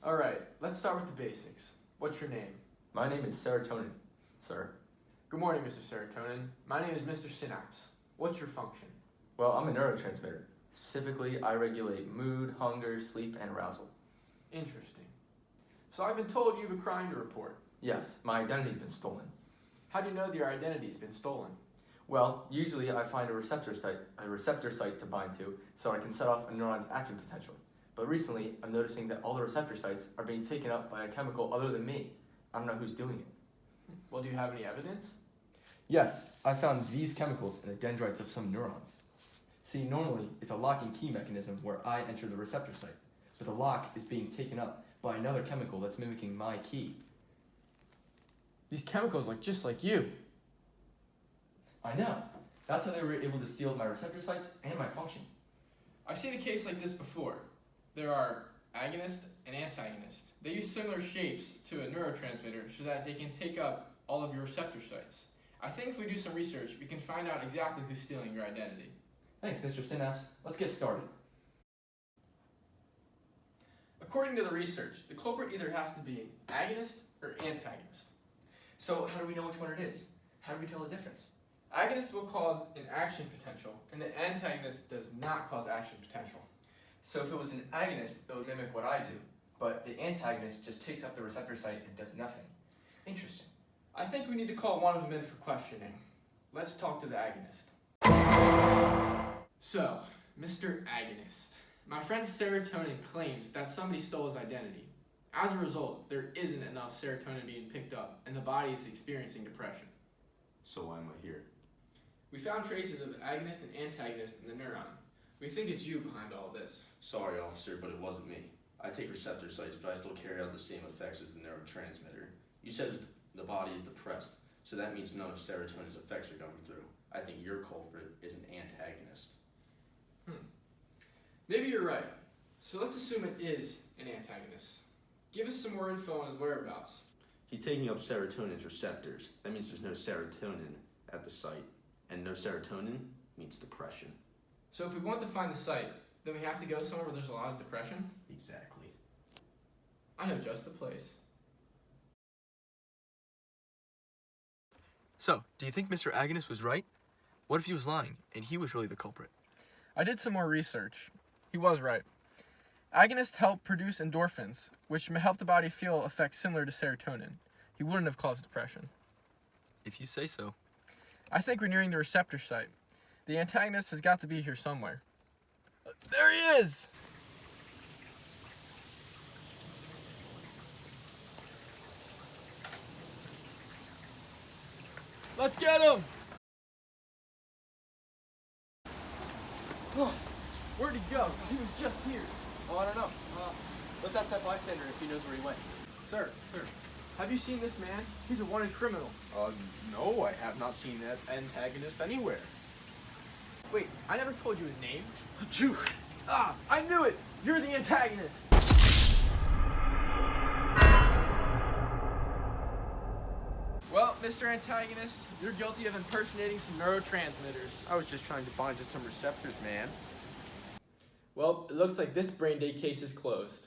All right, let's start with the basics. What's your name? My name is serotonin, sir. Good morning, Mr. Serotonin. My name is Mr. Synapse. What's your function? Well, I'm a neurotransmitter. Specifically, I regulate mood, hunger, sleep, and arousal. Interesting. So I've been told you have a crime to report. Yes, my identity's been stolen. How do you know that your identity's been stolen? Well, usually I find a receptor site to bind to so I can set off a neuron's action potential. But recently, I'm noticing that all the receptor sites are being taken up by a chemical other than me. I don't know who's doing it. Well, do you have any evidence? Yes, I found these chemicals in the dendrites of some neurons. See, normally it's a lock and key mechanism where I enter the receptor site, but the lock is being taken up by another chemical that's mimicking my key. These chemicals look just like you. I know. That's how they were able to steal my receptor sites and my function. I've seen a case like this before. There are agonist and antagonist. They use similar shapes to a neurotransmitter so that they can take up all of your receptor sites. I think if we do some research, we can find out exactly who's stealing your identity. Thanks, Mr. Synapse. Let's get started. According to the research, the culprit either has to be agonist or antagonist. So how do we know which one it is? How do we tell the difference? Agonist will cause an action potential, and the antagonist does not cause action potential. So if it was an agonist, it would mimic what I do, but the antagonist just takes up the receptor site and does nothing. Interesting. I think we need to call one of them in for questioning. Let's talk to the agonist. So, Mr. Agonist, my friend Serotonin claims that somebody stole his identity. As a result, there isn't enough serotonin being picked up, and the body is experiencing depression. So why am I here? We found traces of agonist and antagonist in the neuron. We think it's you behind all this. Sorry, officer, but it wasn't me. I take receptor sites, but I still carry out the same effects as the neurotransmitter. You said the body is depressed, so that means none of serotonin's effects are going through. I think your culprit is an antagonist. Maybe you're right. So let's assume it is an antagonist. Give us some more info on his whereabouts. He's taking up serotonin's receptors. That means there's no serotonin at the site, and no serotonin means depression. So if we want to find the site, then we have to go somewhere where there's a lot of depression? Exactly. I know just the place. So, do you think Mr. Agonist was right? What if he was lying, and he was really the culprit? I did some more research. He was right. Agonists help produce endorphins, which may help the body feel effects similar to serotonin. He wouldn't have caused depression. If you say so. I think we're nearing the receptor site. The antagonist has got to be here somewhere. There he is! Let's get him! Where'd he go? He was just here. Oh, I don't know. Let's ask that bystander if he knows where he went. Sir, have you seen this man? He's a wanted criminal. No, I have not seen that antagonist anywhere. Wait, I never told you his name. Phew. Ah, I knew it! You're the antagonist! Well, Mr. Antagonist, you're guilty of impersonating some neurotransmitters. I was just trying to bind to some receptors, man. Well, it looks like this brain day case is closed.